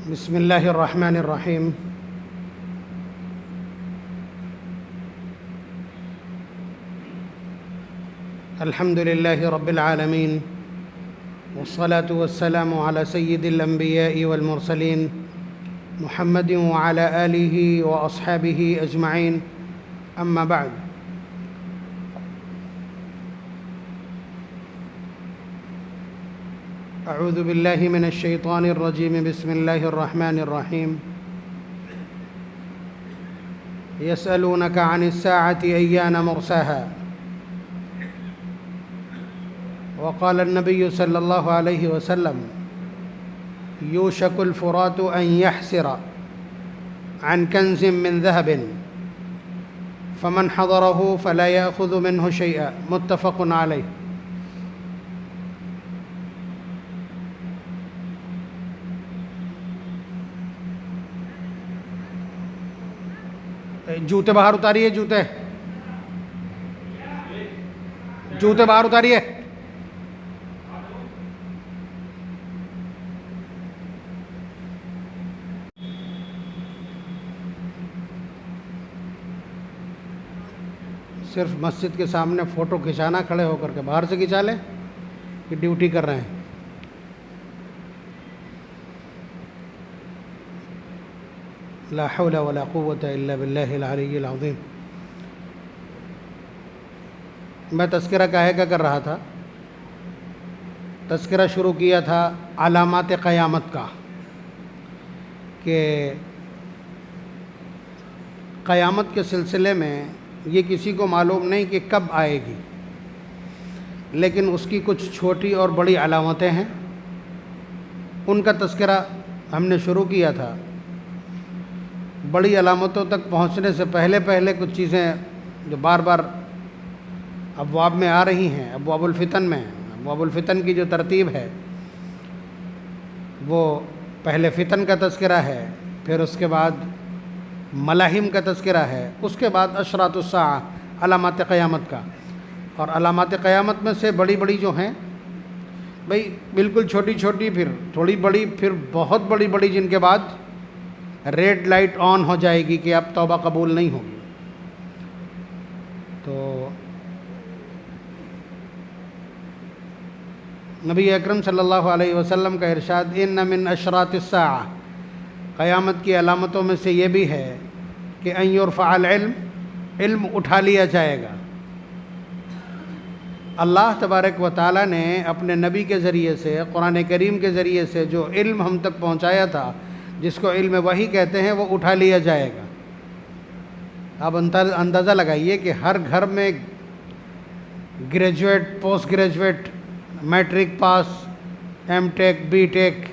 بسم اللہ الرحمن الرحیم۔ الحمد للہ رب العالمین، والصلاة والسلام على سید الانبیاء والمرسلین محمد وعلى آلہ واصحابہ اجمعین، اما بعد۔ اعوذ باللہ من الشیطان الرجیم، بسم اللہ الرحمن الرحیم۔ یسألونک عن الساعة ایان مرساها، وقال النبی صلی اللہ علیہ وسلم یوشک الفرات ان یحسر عن کنز من ذهب فمن حضره فلا یأخذ منه شیئا، متفق علیہ۔ جوتے باہر اتاریے، جوتے باہر اتاریے۔ صرف مسجد کے سامنے فوٹو کھنچانا کھڑے ہو کر کے، باہر سے کھنچا لیں کہ ڈیوٹی کر رہے ہیں۔ لا حول ولا قوة الا باللہ العلی العظیم۔ میں تذکرہ کاہے کا کر رہا تھا؟ تذکرہ شروع کیا تھا علامات قیامت کا، کہ قیامت کے سلسلے میں یہ کسی کو معلوم نہیں کہ کب آئے گی، لیکن اس کی کچھ چھوٹی اور بڑی علامتیں ہیں، ان کا تذکرہ ہم نے شروع کیا تھا۔ بڑی علامتوں تک پہنچنے سے پہلے کچھ چیزیں جو بار بار ابواب میں آ رہی ہیں، ابواب الفتن میں، ابواب الفتن کی جو ترتیب ہے وہ پہلے فتن کا تذکرہ ہے، پھر اس کے بعد ملاحم کا تذکرہ ہے، اس کے بعد اشراط الساعہ، علامات قیامت کا۔ اور علامات قیامت میں سے بڑی بڑی جو ہیں بھئی بالکل چھوٹی چھوٹی، پھر تھوڑی بڑی، پھر بہت بڑی بڑی، جن کے بعد ریڈ لائٹ آن ہو جائے گی کہ اب توبہ قبول نہیں ہوگی۔ تو نبی اکرم صلی اللہ علیہ وسلم کا ارشاد، ان من اشراط الساعہ، قیامت کی علامتوں میں سے یہ بھی ہے کہ ان یرفع العلم، علم اٹھا لیا جائے گا۔ اللہ تبارک و تعالیٰ نے اپنے نبی کے ذریعے سے، قرآن کریم کے ذریعے سے جو علم ہم تک پہنچایا تھا، جس کو علم وحی کہتے ہیں، وہ اٹھا لیا جائے گا۔ آپ اندازہ لگائیے کہ ہر گھر میں graduate, post graduate, matric pass, M tech, B tech,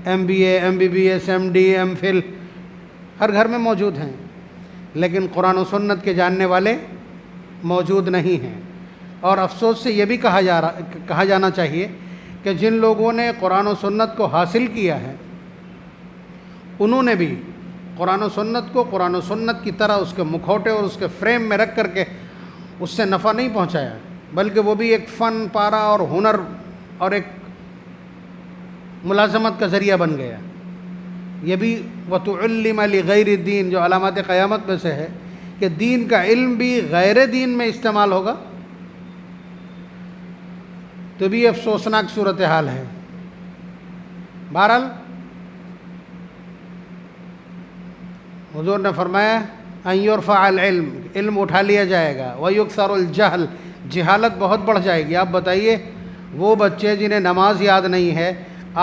M B A, M B B S, M D, M phil, ہر گھر میں موجود ہیں، لیکن قرآن و سنت کے جاننے والے موجود نہیں ہیں۔ اور افسوس سے یہ بھی کہا جانا چاہیے کہ جن لوگوں نے قرآن و سنت کو حاصل کیا ہے، انہوں نے بھی قرآن و سنت کو قرآن و سنت کی طرح اس کے مکھوٹے اور اس کے فریم میں رکھ کر کے اس سے نفع نہیں پہنچایا، بلکہ وہ بھی ایک فن پارہ اور ہنر اور ایک ملازمت کا ذریعہ بن گیا۔ یہ بھی وَتُعَلِّمَ لِغَيْرِ الدِّينِ، جو علامات قیامت میں سے ہے کہ دین کا علم بھی غیر دین میں استعمال ہوگا، تو بھی افسوسناک صورتحال ہے۔ بہرحال حضور نے فرمایا ان یرفع العلم، علم اٹھا لیا جائے گا، ویکثر الجہل، جہالت بہت بڑھ جائے گی۔ آپ بتائیے، وہ بچے جنہیں نماز یاد نہیں ہے،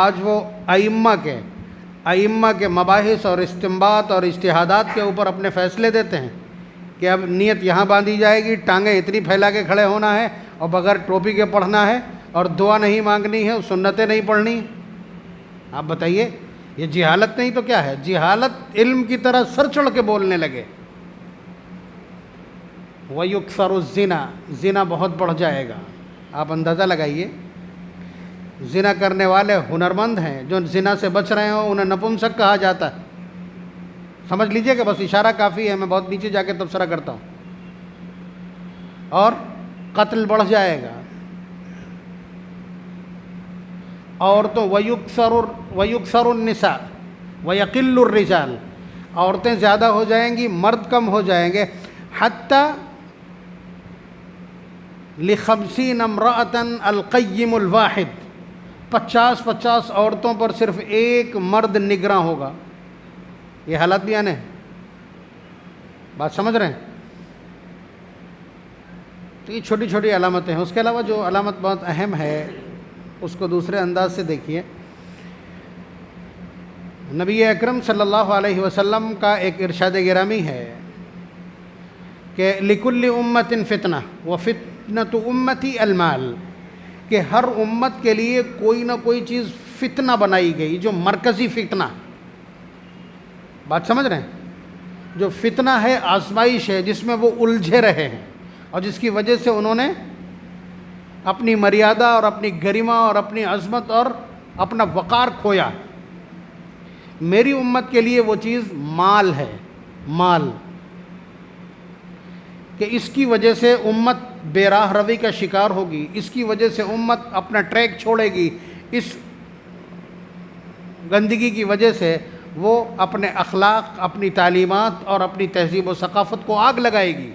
آج وہ ائمہ کے مباحث اور استنباط اور اجتہادات کے اوپر اپنے فیصلے دیتے ہیں کہ اب نیت یہاں باندھی جائے گی، ٹانگیں اتنی پھیلا کے کھڑے ہونا ہے، اور بغیر ٹوپی کے پڑھنا ہے، اور دعا نہیں مانگنی ہے، سنتیں نہیں پڑھنی۔ آپ بتائیے، یہ جہالت نہیں تو کیا ہے؟ جہالت علم کی طرح سر چڑھ کے بولنے لگے۔ وَيُكْثَرُ الزِّنَا، زنا بہت بڑھ جائے گا۔ آپ اندازہ لگائیے، زنا کرنے والے ہنرمند ہیں، جو زنا سے بچ رہے ہوں انہیں نپنسک کہا جاتا ہے۔ سمجھ لیجئے کہ بس اشارہ کافی ہے، میں بہت نیچے جا کے تبصرہ کرتا ہوں۔ اور قتل بڑھ جائے گا۔ عورتوں وَيُكْثَرُ النِّسَاء، وَيَقِلُّ الرِّجَالُ، عورتیں زیادہ ہو جائیں گی، مرد کم ہو جائیں گے. حتیٰ لِخَمْسِينَ امْرَأَةً الْقَيِّمُ الْوَاحِدُ، 50 عورتوں پر صرف ایک مرد نگراں ہوگا. یہ حالات بھی آنے ہیں، بات سمجھ رہے ہیں؟ تو یہ چھوٹی چھوٹی علامتیں ہیں. اس کے علاوہ جو علامت بہت اہم ہے اس کو دوسرے انداز سے دیکھیے. نبی اکرم صلی اللہ علیہ وسلم کا ایک ارشاد گرامی ہے کہ لِكُلِّ أُمَّةٍ فِتْنَةٌ وَفِتْنَةُ أُمَّتِي الْمَالُ، کہ ہر امت کے لیے کوئی نہ کوئی چیز فتنہ بنائی گئی، جو مرکزی فتنہ. بات سمجھ رہے ہیں؟ جو فتنہ ہے، آزمائش ہے، جس میں وہ الجھے رہے ہیں اور جس کی وجہ سے انہوں نے اپنی مریادہ اور اپنی گریما اور اپنی عظمت اور اپنا وقار کھویا. میری امت کے لیے وہ چیز مال ہے، مال، کہ اس کی وجہ سے امت بے راہ روی کا شکار ہوگی، اس کی وجہ سے امت اپنا ٹریک چھوڑے گی، اس گندگی کی وجہ سے وہ اپنے اخلاق، اپنی تعلیمات اور اپنی تہذیب و ثقافت کو آگ لگائے گی.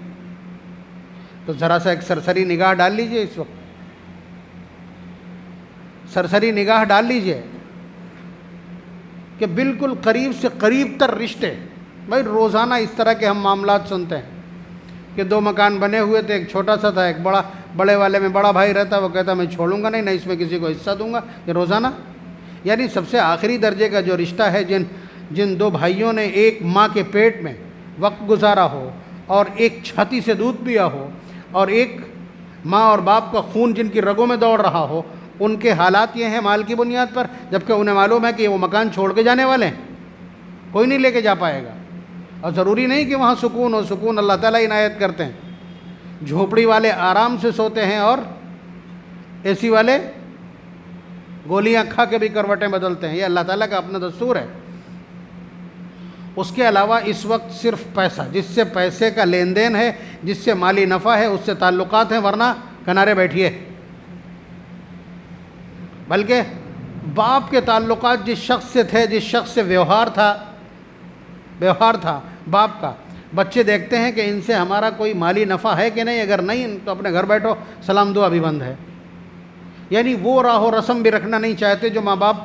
تو ذرا سا ایک سرسری نگاہ ڈال لیجئے، اس وقت سرسری نگاہ ڈال لیجئے کہ بالکل قریب سے قریب تر رشتے. بھائی روزانہ اس طرح کے ہم معاملات سنتے ہیں کہ 2 مکان بنے ہوئے تھے، ایک چھوٹا سا تھا، ایک بڑے والے میں بڑا بھائی رہتا، وہ کہتا میں چھوڑوں گا نہیں، نہ اس میں کسی کو حصہ دوں گا. یہ روزانہ، یعنی سب سے آخری درجے کا جو رشتہ ہے، جن 2 بھائیوں نے ایک ماں کے پیٹ میں وقت گزارا ہو اور ایک چھاتی سے دودھ پیا ہو اور ایک ماں اور باپ کا خون جن کی رگوں میں دوڑ رہا ہو، ان کے حالات یہ ہیں مال کی بنیاد پر، جبکہ انہیں معلوم ہے کہ وہ مکان چھوڑ کے جانے والے ہیں، کوئی نہیں لے کے جا پائے گا. اور ضروری نہیں کہ وہاں سکون ہو، سکون اللہ تعالیٰ عنایت کرتے ہیں. جھوپڑی والے آرام سے سوتے ہیں اور اے سی والے گولیاں کھا کے بھی کروٹیں بدلتے ہیں. یہ اللہ تعالیٰ کا اپنا دستور ہے. اس کے علاوہ اس وقت صرف پیسہ، جس سے پیسے کا لین دین ہے، جس سے مالی نفع ہے، اس سے تعلقات ہیں، ورنہ کنارے بیٹھیے. بلکہ باپ کے تعلقات جس شخص سے تھے، جس شخص سے ویوہار تھا باپ کا، بچے دیکھتے ہیں کہ ان سے ہمارا کوئی مالی نفع ہے کہ نہیں، اگر نہیں تو اپنے گھر بیٹھو، سلام دعا بھی بند ہے. یعنی وہ راہ و رسم بھی رکھنا نہیں چاہتے جو ماں باپ.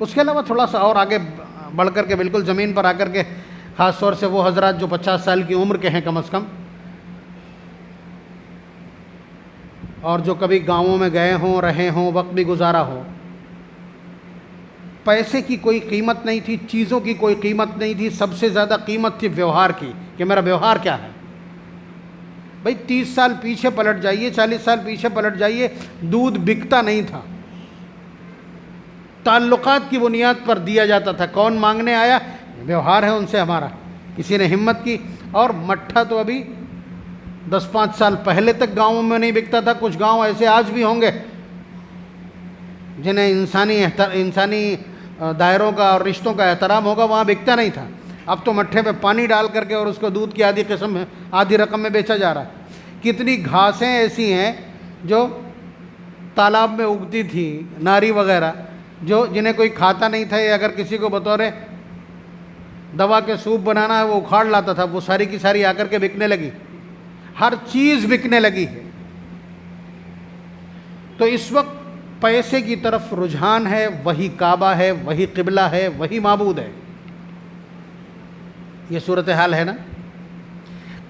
اس کے علاوہ تھوڑا سا اور آگے بڑھ کر کے بالکل زمین پر آ کر کے، خاص طور سے وہ حضرات جو 50 سال کی عمر کے ہیں کم از کم، اور جو کبھی گاؤں میں گئے ہوں، رہے ہوں، وقت بھی گزارا ہو. پیسے کی کوئی قیمت نہیں تھی، چیزوں کی کوئی قیمت نہیں تھی، سب سے زیادہ قیمت تھی ویوہار کی، کہ میرا ویوہار کیا ہے. بھائی 30 سال پیچھے پلٹ جائیے، 40 سال پیچھے پلٹ جائیے، دودھ بکتا نہیں تھا، تعلقات کی بنیاد پر دیا جاتا تھا. کون مانگنے آیا، ویوہار ہے ان سے ہمارا، کسی نے ہمت کی. اور مٹھا تو ابھی 10-5 سال پہلے تک گاؤں میں نہیں بکتا تھا. کچھ گاؤں ایسے آج بھی ہوں گے جنہیں انسانی دائروں کا اور رشتوں کا احترام ہوگا، وہاں بکتا نہیں تھا. اب تو مٹھے پہ پانی ڈال کر کے اور اس کو دودھ کی آدھی رقم میں بیچا جا رہا ہے. کتنی گھاسیں ایسی ہیں جو تالاب میں اگتی تھی، ناری وغیرہ، جنہیں کوئی کھاتا نہیں تھا، یا اگر کسی کو بطور دوا کے سوپ بنانا ہے وہ اکھاڑ لاتا تھا، وہ ساری کی ساری آ کر کے بکنے لگی. ہر چیز بکنے لگی ہے. تو اس وقت پیسے کی طرف رجحان ہے، وہی کعبہ ہے، وہی قبلہ ہے، وہی معبود ہے. یہ صورتحال ہے نا.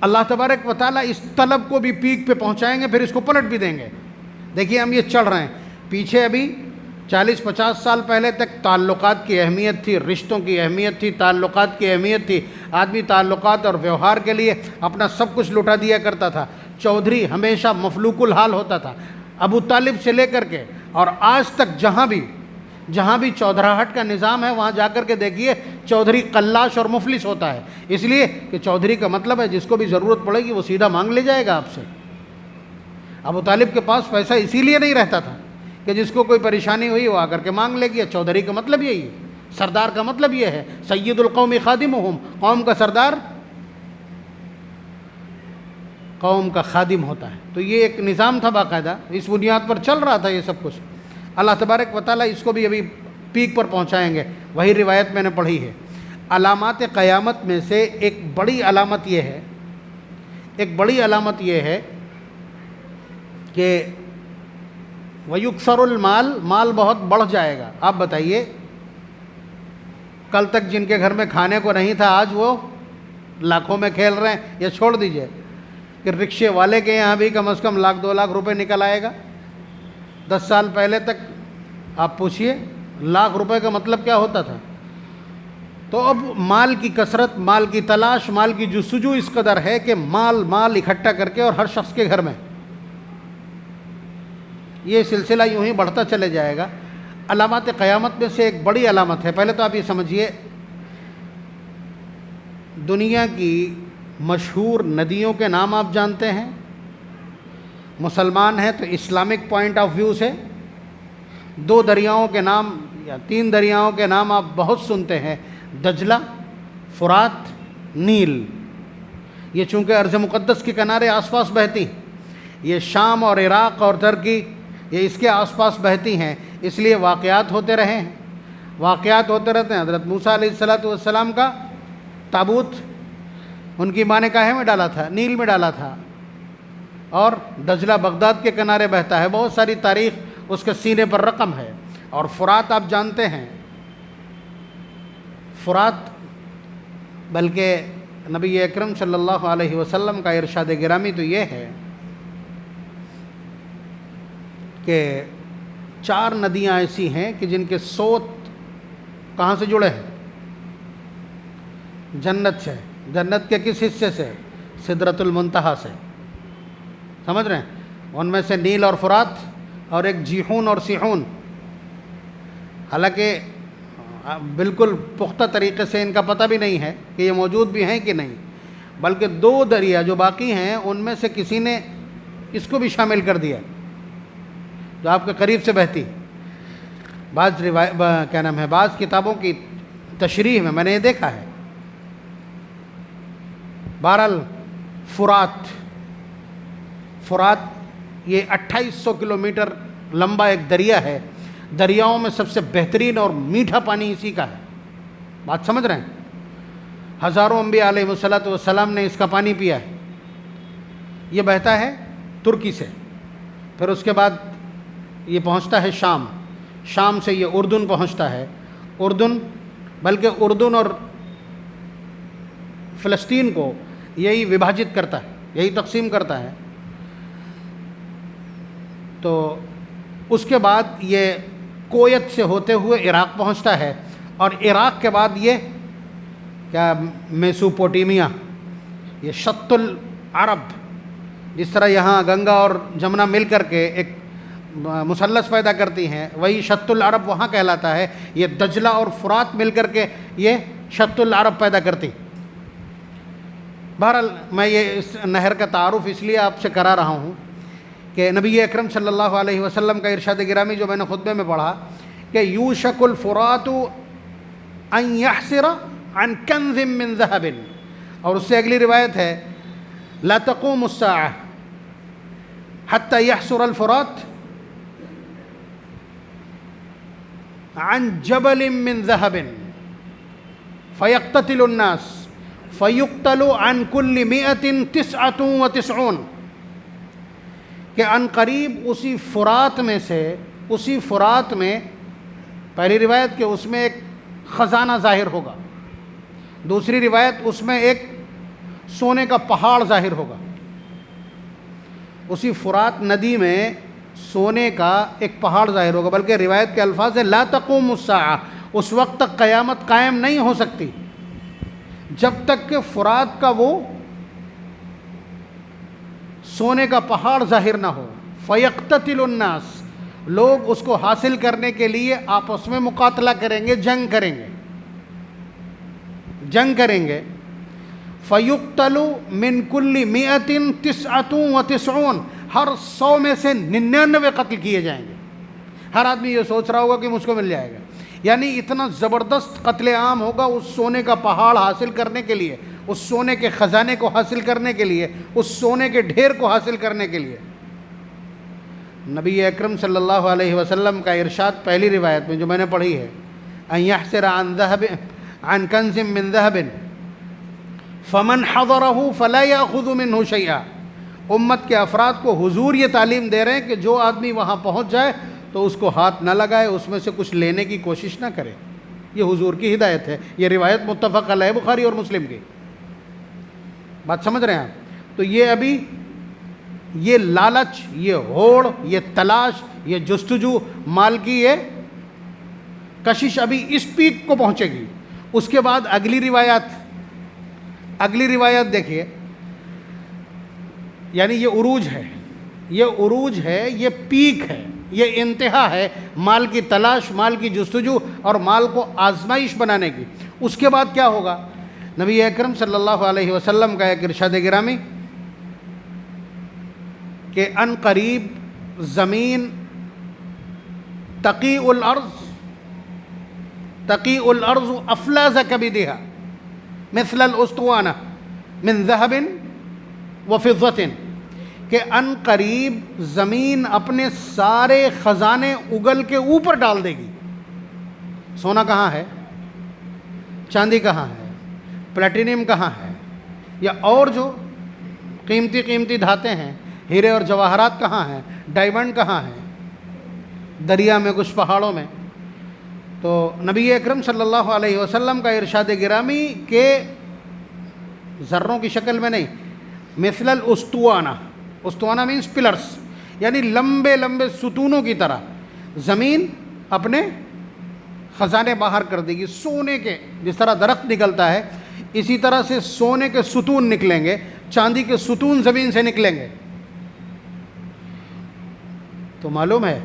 اللہ تبارک و تعالیٰ اس طلب کو بھی پیک پہ پہنچائیں گے، پھر اس کو پلٹ بھی دیں گے. دیکھیے ہم یہ چڑھ رہے ہیں، پیچھے ابھی 40-50 سال پہلے تک تعلقات کی اہمیت تھی، رشتوں کی اہمیت تھی، تعلقات کی اہمیت تھی. آدمی تعلقات اور ویوہار کے لیے اپنا سب کچھ لٹا دیا کرتا تھا. چودھری ہمیشہ مفلوق الحال ہوتا تھا. ابو طالب سے لے کر کے اور آج تک جہاں بھی چودھراہٹ کا نظام ہے، وہاں جا کر کے دیکھیے چودھری قلاش اور مفلس ہوتا ہے. اس لیے کہ چودھری کا مطلب ہے جس کو بھی ضرورت پڑے گی وہ سیدھا مانگ لے جائے گا آپ سے. ابو طالب کے پاس پیسہ اسی لیے نہیں رہتا تھا کہ جس کو کوئی پریشانی ہوئی وہ آ کر کے مانگ لے گی. چودھری کا مطلب یہی ہے، سردار کا مطلب یہ ہے، سید القوم خادمہم، قوم کا سردار قوم کا خادم ہوتا ہے. تو یہ ایک نظام تھا باقاعدہ، اس بنیاد پر چل رہا تھا یہ سب کچھ. اللہ تبارک و تعالیٰ اس کو بھی ابھی پیک پر پہنچائیں گے. وہی روایت میں نے پڑھی ہے. علامات قیامت میں سے ایک بڑی علامت یہ ہے کہ وَيُكْثَرُ الْمَالِ، مال بہت بڑھ جائے گا. آپ بتائیے، کل تک جن کے گھر میں کھانے کو نہیں تھا آج وہ لاکھوں میں کھیل رہے ہیں. یا چھوڑ دیجئے کہ رکشے والے کے یہاں بھی کم از کم 1,00,000-2,00,000 روپے نکل آئے گا. 10 سال پہلے تک آپ پوچھئے لاکھ روپے کا مطلب کیا ہوتا تھا. تو اب مال کی کثرت، مال کی تلاش، مال کی جستجو اس قدر ہے کہ مال اکٹھا کر کے اور ہر شخص کے گھر میں یہ سلسلہ یوں ہی بڑھتا چلے جائے گا. علامات قیامت میں سے ایک بڑی علامت ہے. پہلے تو آپ یہ سمجھیے، دنیا کی مشہور ندیوں کے نام آپ جانتے ہیں. مسلمان ہیں تو اسلامک پوائنٹ آف ویو سے 2 دریاؤں کے نام یا 3 دریاؤں کے نام آپ بہت سنتے ہیں: دجلہ، فرات، نیل. یہ چونکہ ارض مقدس کے کنارے آس پاس بہتی، یہ شام اور عراق اور ترکی یہ اس کے آس پاس بہتی ہیں، اس لیے واقعات ہوتے رہے ہیں. حضرت موسیٰ علیہ السلام کا تابوت ان کی ماں نے کاہے میں ڈالا تھا؟ نیل میں ڈالا تھا. اور دجلہ بغداد کے کنارے بہتا ہے. بہت ساری تاریخ اس کے سینے پر رقم ہے. اور فرات آپ جانتے ہیں، فرات بلکہ نبی اکرم صلی اللہ علیہ وسلم کا ارشاد گرامی تو یہ ہے کہ 4 ندیاں ایسی ہیں کہ جن کے سوت کہاں سے جڑے ہیں؟ جنت سے. جنت کے کس حصے سے؟ سدرۃ المنتہا سے. سمجھ رہے ہیں؟ ان میں سے نیل اور فرات، اور ایک جیحون اور سیحون. حالانکہ بالکل پختہ طریقے سے ان کا پتہ بھی نہیں ہے کہ یہ موجود بھی ہیں کہ نہیں، بلکہ 2 دریا جو باقی ہیں ان میں سے کسی نے اس کو بھی شامل کر دیا جو آپ کے قریب سے بہتی. بعض کتابوں کی تشریح میں نے یہ دیکھا ہے. بہرحال فرات یہ 2800 کلومیٹر لمبا ایک دریا ہے. دریاؤں میں سب سے بہترین اور میٹھا پانی اسی کا ہے. بات سمجھ رہے ہیں؟ ہزاروں انبیاء علیہ السلام نے اس کا پانی پیا ہے. یہ بہتا ہے ترکی سے، پھر اس کے بعد یہ پہنچتا ہے شام سے یہ اردن پہنچتا ہے. بلکہ اردن اور فلسطین کو یہی وبھاجت کرتا ہے، یہی تقسیم کرتا ہے. تو اس کے بعد یہ کویت سے ہوتے ہوئے عراق پہنچتا ہے، اور عراق کے بعد یہ میسوپوٹیمیا، یہ شط العرب، جس طرح یہاں گنگا اور جمنا مل کر کے ایک مثلث پیدا کرتی ہیں، وہی شط العرب وہاں کہلاتا ہے. یہ دجلہ اور فرات مل کر کے یہ شط العرب پیدا کرتی. بہرحال میں یہ اس نہر کا تعارف اس لیے آپ سے کرا رہا ہوں کہ نبی اکرم صلی اللہ علیہ وسلم کا ارشاد گرامی جو میں نے خطبے میں پڑھا کہ یوشک الفرات ان یحسر عن کنز من ذهب، اور اس سے اگلی روایت ہے لا تقوم الساعة حتى يحسر الفرات عن جبل من ذهب فيقتتل الناس فيقتل عن كل 199، کہ ان قریب اسی فرات میں پہلی روایت کہ اس میں ایک خزانہ ظاہر ہوگا، دوسری روایت اس میں ایک سونے کا پہاڑ ظاہر ہوگا. اسی فرات ندی میں سونے کا ایک پہاڑ ظاہر ہوگا. بلکہ روایت کے الفاظ ہے لا تقوم الساعہ، اس وقت تک قیامت قائم نہیں ہو سکتی جب تک کہ فرات کا وہ سونے کا پہاڑ ظاہر نہ ہو. فیقتتل الناس، لوگ اس کو حاصل کرنے کے لیے آپس میں مقاتلہ کریں گے، جنگ کریں گے. فیقتل من کل 199، ہر 100 میں سے 99 قتل کیے جائیں گے. ہر آدمی یہ سوچ رہا ہوگا کہ مجھ کو مل جائے گا. یعنی اتنا زبردست قتل عام ہوگا اس سونے کا پہاڑ حاصل کرنے کے لیے، اس سونے کے خزانے کو حاصل کرنے کے لیے، اس سونے کے ڈھیر کو حاصل کرنے کے لیے. نبی اکرم صلی اللہ علیہ وسلم کا ارشاد پہلی روایت میں جو میں نے پڑھی ہے، ان یحسر عن کنز من ذهب فمن حضره فلا یاخذ منه شیئا، امت کے افراد کو حضور یہ تعلیم دے رہے ہیں کہ جو آدمی وہاں پہنچ جائے تو اس کو ہاتھ نہ لگائے، اس میں سے کچھ لینے کی کوشش نہ کرے۔ یہ حضور کی ہدایت ہے، یہ روایت متفق علیہ بخاری اور مسلم کی۔ بات سمجھ رہے ہیں آپ؟ تو یہ ابھی یہ لالچ، یہ ہوڑ، یہ تلاش، یہ جستجو، مال کی یہ کشش ابھی اس پیک کو پہنچے گی۔ اس کے بعد اگلی روایت دیکھیے، یعنی یہ عروج ہے، یہ پیک ہے، یہ انتہا ہے مال کی تلاش، مال کی جستجو اور مال کو آزمائش بنانے کی۔ اس کے بعد کیا ہوگا؟ نبی اکرم صلی اللہ علیہ وسلم کا ایک ارشاد گرامی کہ ان قریب زمین تقیء الارض افلاز کبدها مثل الاسطوانہ من ذهب وفضة، کہ ان قریب زمین اپنے سارے خزانے اگل کے اوپر ڈال دے گی۔ سونا کہاں ہے؟ چاندی کہاں ہے؟ پلیٹینیم کہاں ہے؟ یا اور جو قیمتی دھاتیں ہیں، ہیرے اور جواہرات کہاں ہیں؟ ڈائمنڈ کہاں ہیں؟ دریا میں، کچھ پہاڑوں میں۔ تو نبی اکرم صلی اللہ علیہ وسلم کا ارشاد گرامی کہ ذروں کی شکل میں نہیں، مثل الاسطوانہ، اسطوانہ مینس پلرس، یعنی لمبے لمبے ستونوں کی طرح زمین اپنے خزانے باہر کر دے گی، سونے کے، جس طرح درخت نکلتا ہے اسی طرح سے سونے کے ستون نکلیں گے، چاندی کے ستون زمین سے نکلیں گے۔ تو معلوم ہے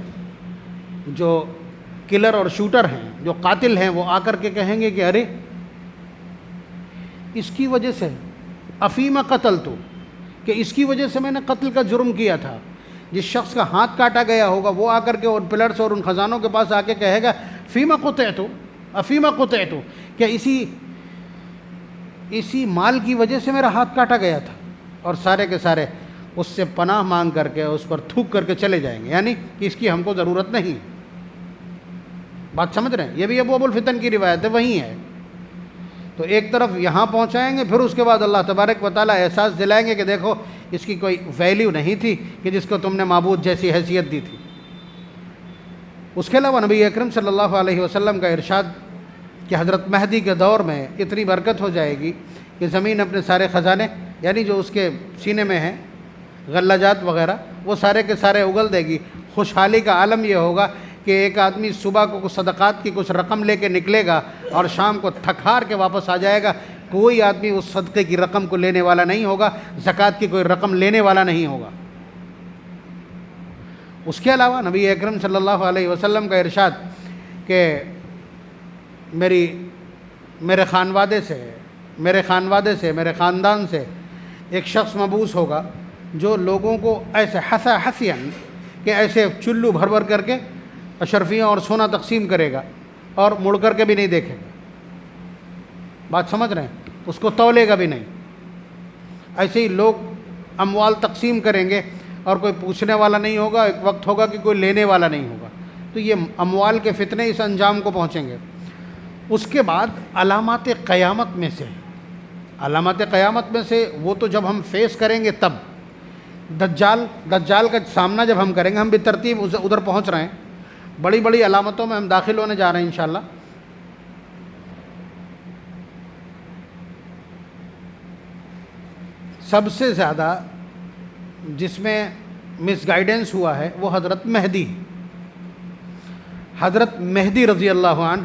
جو کلر اور شوٹر ہیں، جو قاتل ہیں، وہ آ کر کے کہیں گے کہ ارے اس کی وجہ سے افیم قتل تو، کہ اس کی وجہ سے میں نے قتل کا جرم کیا تھا۔ جس شخص کا ہاتھ کاٹا گیا ہوگا وہ آ کر کے ان پلرس اور ان خزانوں کے پاس آ کے کہے گا فیما قطعت، افیما قطعت، کہ اسی مال کی وجہ سے میرا ہاتھ کاٹا گیا تھا، اور سارے کے سارے اس سے پناہ مانگ کر کے اس پر تھوک کر کے چلے جائیں گے، یعنی کہ اس کی ہم کو ضرورت نہیں۔ بات سمجھ رہے ہیں؟ یہ بھی ابو الفتن کی روایت ہے، وہی ہے۔ تو ایک طرف یہاں پہنچائیں گے، پھر اس کے بعد اللہ تبارک و تعالیٰ احساس دلائیں گے کہ دیکھو اس کی کوئی ویلیو نہیں تھی کہ جس کو تم نے معبود جیسی حیثیت دی تھی۔ اس کے علاوہ نبی اکرم صلی اللہ علیہ وسلم کا ارشاد کہ حضرت مہدی کے دور میں اتنی برکت ہو جائے گی کہ زمین اپنے سارے خزانے، یعنی جو اس کے سینے میں ہیں غلجات وغیرہ، وہ سارے کے سارے اگل دے گی۔ خوشحالی کا عالم یہ ہوگا کہ ایک آدمی صبح کو کچھ صدقات کی کچھ رقم لے کے نکلے گا اور شام کو تھک ہار کے واپس آ جائے گا، کوئی آدمی اس صدقے کی رقم کو لینے والا نہیں ہوگا، زکوٰۃ کی کوئی رقم لینے والا نہیں ہوگا۔ اس کے علاوہ نبی اکرم صلی اللہ علیہ وسلم کا ارشاد کہ میرے خانوادے سے میرے خاندان سے ایک شخص مبعوث ہوگا جو لوگوں کو ایسے حسین کہ ایسے چلو بھر بھر کر کے اشرفیاں اور سونا تقسیم کرے گا اور مڑ کر کے بھی نہیں دیکھے گا۔ بات سمجھ رہے ہیں؟ اس کو تولے گا بھی نہیں۔ ایسے ہی لوگ اموال تقسیم کریں گے اور کوئی پوچھنے والا نہیں ہوگا، ایک وقت ہوگا کہ کوئی لینے والا نہیں ہوگا۔ تو یہ اموال کے فتنے اس انجام کو پہنچیں گے۔ اس کے بعد علامات قیامت میں سے وہ تو جب ہم فیس کریں گے تب، دجال کا سامنا جب ہم کریں گے، ہم بھی ترتیب ادھر پہنچ رہے ہیں، بڑی بڑی علامتوں میں ہم داخل ہونے جا رہے ہیں انشاءاللہ۔ سب سے زیادہ جس میں مس گائیڈنس ہوا ہے وہ حضرت مہدی رضی اللہ عنہ،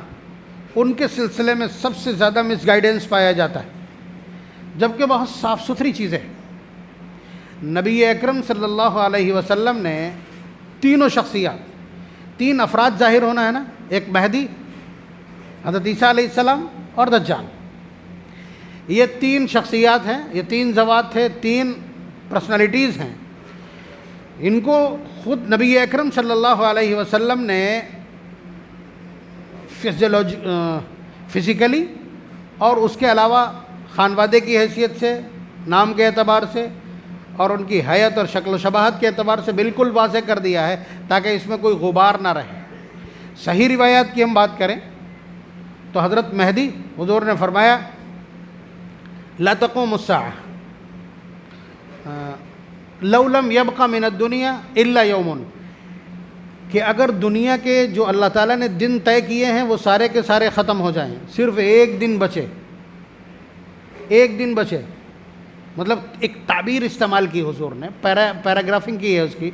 ان کے سلسلے میں سب سے زیادہ مس گائیڈنس پایا جاتا ہے، جبکہ بہت صاف ستھری چیزیں۔ نبی اکرم صلی اللہ علیہ وسلم نے تینوں شخصیات، تین افراد ظاہر ہونا ہے نا، ایک مہدی، حضرت عیسیٰ علیہ السلام اور دجال، یہ تین شخصیات ہیں، یہ تین ذوات تھے، تین پرسنالٹیز ہیں۔ ان کو خود نبی اکرم صلی اللہ علیہ وسلم نے فزیکلی اور اس کے علاوہ خانوادے کی حیثیت سے، نام کے اعتبار سے اور ان کی حیت اور شکل و شباہت کے اعتبار سے بالکل واضح کر دیا ہے تاکہ اس میں کوئی غبار نہ رہے۔ صحیح روایات کی ہم بات کریں تو حضرت مہدی حضور نے فرمایا لا تقوم الساعہ لو لم یبق من الدنیا الا یوم، کہ اگر دنیا کے جو اللہ تعالیٰ نے دن طے کیے ہیں وہ سارے کے سارے ختم ہو جائیں، صرف ایک دن بچے، ایک دن بچے، مطلب ایک تعبیر استعمال کی حضور نے، پیراگرافنگ کی ہے اس کی،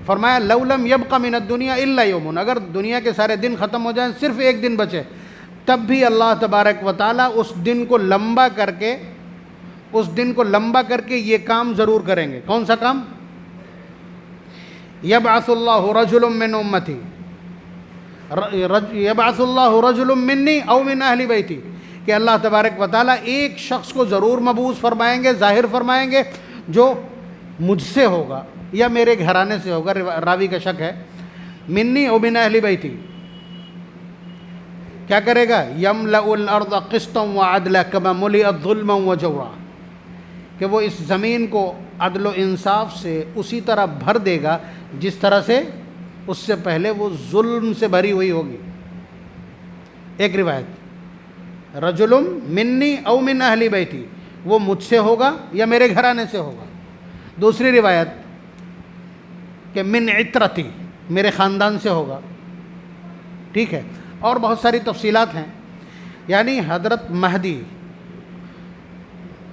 فرمایا لو لم یبق من الدنیا الا یوم، اگر دنیا کے سارے دن ختم ہو جائیں صرف ایک دن بچے، تب بھی اللہ تبارک و تعالیٰ اس دن کو لمبا کر کے یہ کام ضرور کریں گے۔ کون سا کام؟ یبعث اللہ رجل من امتی، یبعث اللہ رجل منی او من اہل بیتی، کہ اللہ تبارک و تعالیٰ ایک شخص کو ضرور مبعوث فرمائیں گے، ظاہر فرمائیں گے، جو مجھ سے ہوگا یا میرے گھرانے سے ہوگا، راوی کا شک ہے، منی او من اہل بیتی، کیا کرے گا؟ یملأ الارض قسطا وعدلا کما ملئت ظلما وجورا، کہ وہ اس زمین کو عدل و انصاف سے اسی طرح بھر دے گا جس طرح سے اس سے پہلے وہ ظلم سے بھری ہوئی ہوگی۔ ایک روایت رجل منی او من اہل بیتی، وہ مجھ سے ہوگا یا میرے گھرانے سے ہوگا۔ دوسری روایت کہ من عطرتی، میرے خاندان سے ہوگا، ٹھیک ہے، اور بہت ساری تفصیلات ہیں۔ یعنی حضرت مہدی،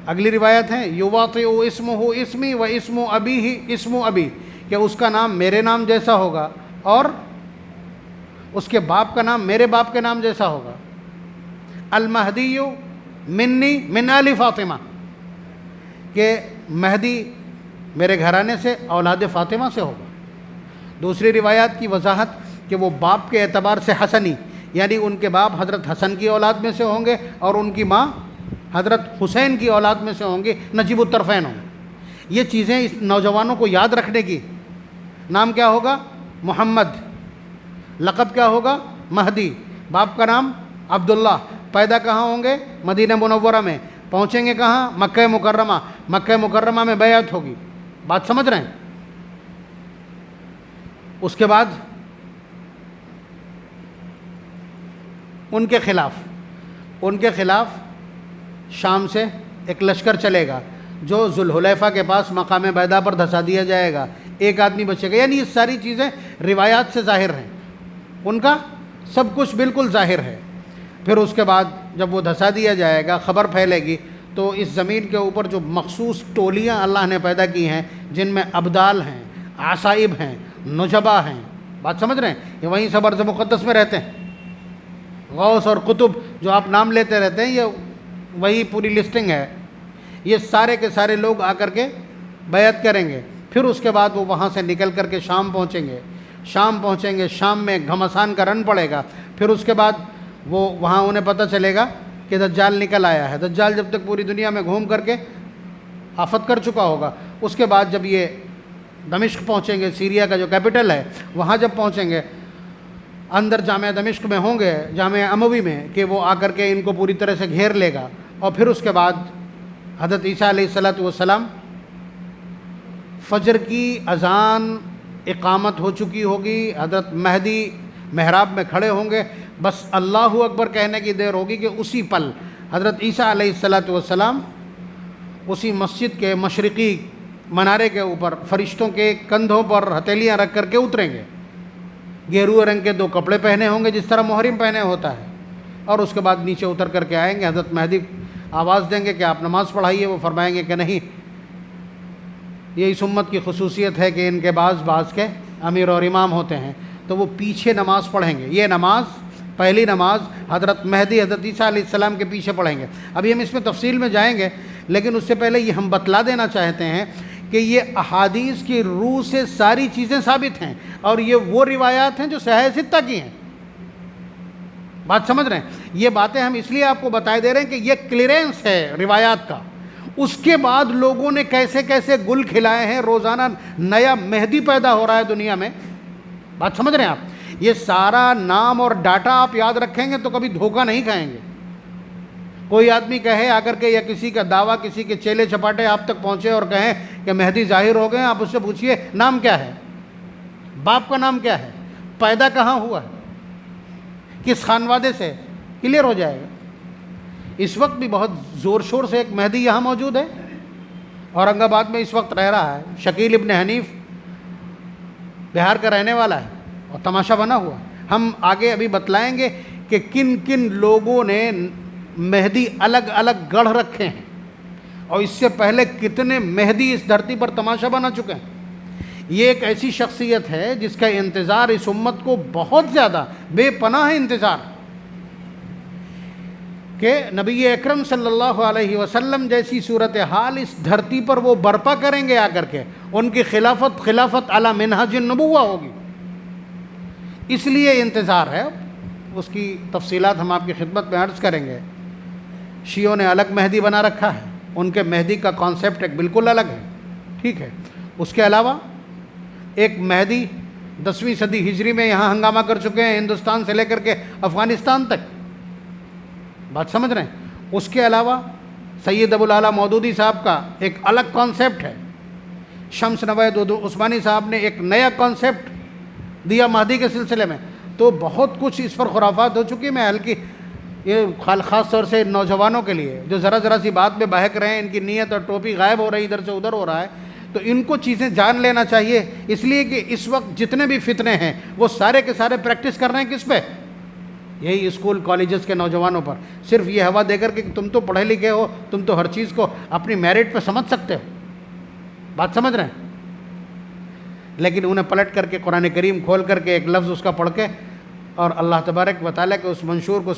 اگلی روایت ہے یواطئ اسمہ اسمی و اسم ابیہ اسم ابی، کہ اس کا نام میرے نام جیسا ہوگا اور اس کے باپ کا نام میرے باپ کے نام جیسا ہوگا۔ المہدی منی من آل فاطمہ، کہ مہدی میرے گھرانے سے اولاد فاطمہ سے ہوگا۔ دوسری روایات کی وضاحت کہ وہ باپ کے اعتبار سے حسنی، یعنی ان کے باپ حضرت حسن کی اولاد میں سے ہوں گے اور ان کی ماں حضرت حسین کی اولاد میں سے ہوں گے، نجیب الطرفین ہوں۔ یہ چیزیں اس نوجوانوں کو یاد رکھنے کی۔ نام کیا ہوگا؟ محمد، لقب کیا ہوگا؟ مہدی، باپ کا نام عبداللہ، پیدا کہاں ہوں گے؟ مدینہ منورہ میں، پہنچیں گے کہاں؟ مکہ مکرمہ، مکہ مکرمہ میں بیعت ہوگی۔ بات سمجھ رہے ہیں؟ اس کے بعد ان کے خلاف شام سے ایک لشکر چلے گا جو ذوالحلیفہ کے پاس مقام بیضا پر دھسا دیا جائے گا، ایک آدمی بچے گا۔ یعنی یہ ساری چیزیں روایات سے ظاہر ہیں، ان کا سب کچھ بالکل ظاہر ہے۔ پھر اس کے بعد جب وہ دھسا دیا جائے گا، خبر پھیلے گی، تو اس زمین کے اوپر جو مخصوص ٹولیاں اللہ نے پیدا کی ہیں، جن میں ابدال ہیں، عصائب ہیں، نجبا ہیں، بات سمجھ رہے ہیں؟ یہ وہیں سے ارض مقدس میں رہتے ہیں۔ غوث اور قطب جو آپ نام لیتے رہتے ہیں، یہ وہی پوری لسٹنگ ہے۔ یہ سارے کے سارے لوگ آ کر کے بیعت کریں گے۔ پھر اس کے بعد وہ وہاں سے نکل کر کے شام پہنچیں گے، شام میں گھمسان کا رن پڑے گا۔ پھر اس کے بعد وہ وہاں انہیں پتہ چلے گا کہ دجال نکل آیا ہے۔ دجال جب تک پوری دنیا میں گھوم کر کے آفت کر چکا ہوگا، اس کے بعد جب یہ دمشق پہنچیں گے، سیریا کا جو کیپٹل ہے، وہاں جب پہنچیں گے، اندر جامعہ دمشق میں ہوں گے، جامعہ اموی میں، کہ وہ آ کر کے ان کو پوری طرح سے گھیر لے گا۔ اور پھر اس کے بعد حضرت عیسیٰ علیہ السلام فجر کی اذان اقامت ہو چکی ہوگی، حضرت مہدی محراب میں کھڑے ہوں گے، بس اللہ اکبر کہنے کی دیر ہوگی کہ اسی پل حضرت عیسیٰ علیہ السلام اسی مسجد کے مشرقی منارے کے اوپر فرشتوں کے کندھوں پر ہتھیلیاں رکھ کر کے اتریں گے۔ گیرو رنگ کے 2 کپڑے پہنے ہوں گے جس طرح محرم پہنے ہوتا ہے، اور اس کے بعد نیچے اتر کر کے آئیں گے۔ حضرت مہدی آواز دیں گے کہ آپ نماز پڑھائیے، وہ فرمائیں گے کہ نہیں، یہ اس امت کی خصوصیت ہے کہ ان کے بعض کے امیر اور امام ہوتے ہیں، تو وہ پیچھے نماز پڑھیں گے۔ یہ نماز، پہلی نماز حضرت مہدی حضرت عیسیٰ علیہ السلام کے پیچھے پڑھیں گے۔ ابھی ہم اس میں تفصیل میں جائیں گے، لیکن اس سے پہلے یہ ہم بتلا دینا چاہتے ہیں کہ یہ احادیث کی روح سے ساری چیزیں ثابت ہیں، اور یہ وہ روایات ہیں جو صحیح ستہ کی ہیں۔ بات سمجھ رہے ہیں؟ یہ باتیں ہم اس لیے آپ کو بتائے دے رہے ہیں کہ یہ کلیئرنس ہے روایات کا۔ اس کے بعد لوگوں نے کیسے کیسے گل کھلائے ہیں، روزانہ نیا مہدی پیدا ہو رہا ہے دنیا میں۔ بات سمجھ رہے ہیں آپ؟ یہ سارا نام اور ڈاٹا آپ یاد رکھیں گے تو کبھی دھوکہ نہیں کھائیں گے۔ کوئی آدمی کہے آ کر کے، یا کسی کا دعویٰ، کسی کے چیلے چپاٹے آپ تک پہنچے اور کہیں کہ مہدی ظاہر ہو گئے ہیں، آپ اس سے پوچھئے نام کیا ہے، باپ کا نام کیا ہے، پیدا کہاں ہوا ہے، کس خانوادے سے، کلیئر ہو جائے گا۔ اس وقت بھی بہت زور شور سے ایک مہدی یہاں موجود ہے، اورنگ آباد میں اس وقت رہ رہا ہے، شکیل ابن حنیف، بہار کا رہنے والا ہے اور تماشا بنا ہوا۔ ہم آگے ابھی بتلائیں گے کہ کن کن لوگوں نے مہدی الگ الگ گڑھ رکھے ہیں، اور اس سے پہلے کتنے مہدی اس دھرتی پر تماشا بنا چکے ہیں۔ یہ ایک ایسی شخصیت ہے جس کا انتظار اس امت کو بہت زیادہ بے پناہ انتظار، کہ نبی اکرم صلی اللہ علیہ وسلم جیسی صورتحال اس دھرتی پر وہ برپا کریں گے، آ کر کے ان کی خلافت علی منہج النبوہ ہوگی، اس لیے انتظار ہے۔ اس کی تفصیلات ہم آپ کی خدمت میں عرض کریں گے۔ شیعوں نے الگ مہدی بنا رکھا ہے، ان کے مہدی کا کانسیپٹ ایک بالکل الگ ہے، ٹھیک ہے۔ اس کے علاوہ ایک مہدی 10ویں صدی ہجری میں یہاں ہنگامہ کر چکے ہیں، ہندوستان سے لے کر کے افغانستان تک، بات سمجھ رہے ہیں۔ اس کے علاوہ سید ابو الاعلیٰ مودودی صاحب کا ایک الگ کانسیپٹ ہے، شمس نوید عثمانی صاحب نے ایک نیا کانسیپٹ دیا مہدی کے سلسلے میں۔ تو بہت کچھ اس پر خرافات ہو چکی، میں ہلکی یہ خاص طور سے نوجوانوں کے لیے جو ذرا سی بات میں بہک رہے ہیں، ان کی نیت اور ٹوپی غائب ہو رہی، ادھر سے ادھر ہو رہا ہے، تو ان کو چیزیں جان لینا چاہیے، اس لیے کہ اس وقت جتنے بھی فتنے ہیں وہ سارے کے سارے پریکٹس کر رہے ہیں کس پہ؟ یہی اسکول کالجز کے نوجوانوں پر، صرف یہ ہوا دے کر کہ تم تو پڑھے لکھے ہو، تم تو ہر چیز کو اپنی میرٹ پہ سمجھ سکتے ہو، بات سمجھ رہے ہیں، لیکن انہیں پلٹ کر کے قرآن کریم کھول کر کے ایک لفظ اس کا پڑھ کے اور اللہ تبارک و تعالیٰ کے اس منشور کو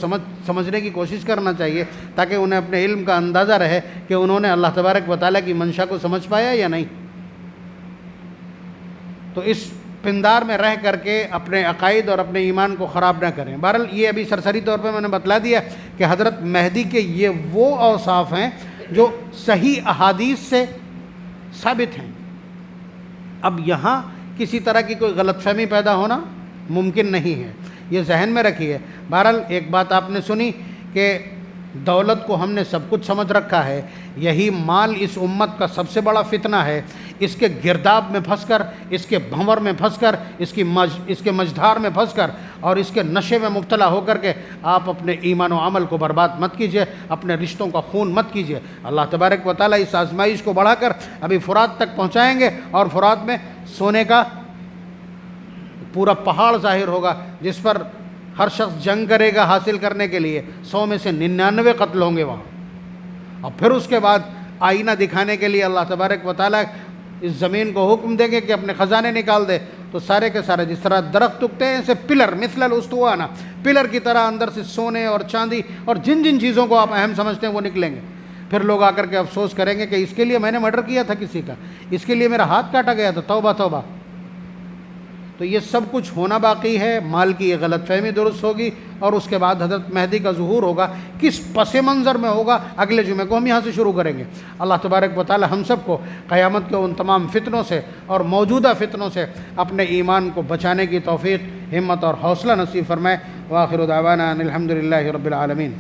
سمجھنے کی کوشش کرنا چاہیے، تاکہ انہیں اپنے علم کا اندازہ رہے کہ انہوں نے اللہ تبارک و تعالیٰ کی منشا کو سمجھ پایا یا نہیں۔ تو اس پندار میں رہ کر کے اپنے عقائد اور اپنے ایمان کو خراب نہ کریں۔ بہرحال یہ ابھی سرسری طور پہ میں نے بتلا دیا کہ حضرت مہدی کے یہ وہ اوصاف ہیں جو صحیح احادیث سے ثابت ہیں۔ اب یہاں کسی طرح کی کوئی غلط فہمی پیدا ہونا ممکن نہیں ہے، یہ ذہن میں رکھیے۔ بہرحال ایک بات آپ نے سنی کہ دولت کو ہم نے سب کچھ سمجھ رکھا ہے، یہی مال اس امت کا سب سے بڑا فتنہ ہے۔ اس کے گرداب میں پھنس کر، اس کے بھنور میں پھنس کر، اس کے مجدھار میں پھنس کر اور اس کے نشے میں مبتلا ہو کر کے آپ اپنے ایمان و عمل کو برباد مت کیجیے، اپنے رشتوں کا خون مت کیجیے۔ اللہ تبارک و تعالیٰ اس آزمائش کو بڑھا کر ابھی فرات تک پہنچائیں گے، اور فرات میں سونے کا پورا پہاڑ ظاہر ہوگا، جس پر ہر شخص جنگ کرے گا حاصل کرنے کے لیے، 100 میں سے 99 قتل ہوں گے وہاں۔ اور پھر اس کے بعد آئینہ دکھانے کے لیے اللہ تبارک و تعالیٰ اس زمین کو حکم دیں گے کہ اپنے خزانے نکال دے، تو سارے کے سارے جس طرح درخت اگتے ہیں ایسے پلر مثل الاسطوانہ، پلر کی طرح اندر سے سونے اور چاندی اور جن جن چیزوں کو آپ اہم سمجھتے ہیں وہ نکلیں گے۔ پھر لوگ آ کر کے افسوس کریں گے کہ اس کے لیے میں نے مرڈر کیا تھا کسی کا، اس کے لیے میرا ہاتھ کاٹا گیا تھا، توبہ توبہ۔ تو یہ سب کچھ ہونا باقی ہے، مال کی یہ غلط فہمی درست ہوگی، اور اس کے بعد حضرت مہدی کا ظہور ہوگا، کس پس منظر میں ہوگا اگلے جمعے کو ہم یہاں سے شروع کریں گے۔ اللہ تبارک و تعالی ہم سب کو قیامت کے ان تمام فتنوں سے اور موجودہ فتنوں سے اپنے ایمان کو بچانے کی توفیق، ہمت اور حوصلہ نصیب فرمائے۔ وآخر دعوانا ان الحمد للہ رب العالمین۔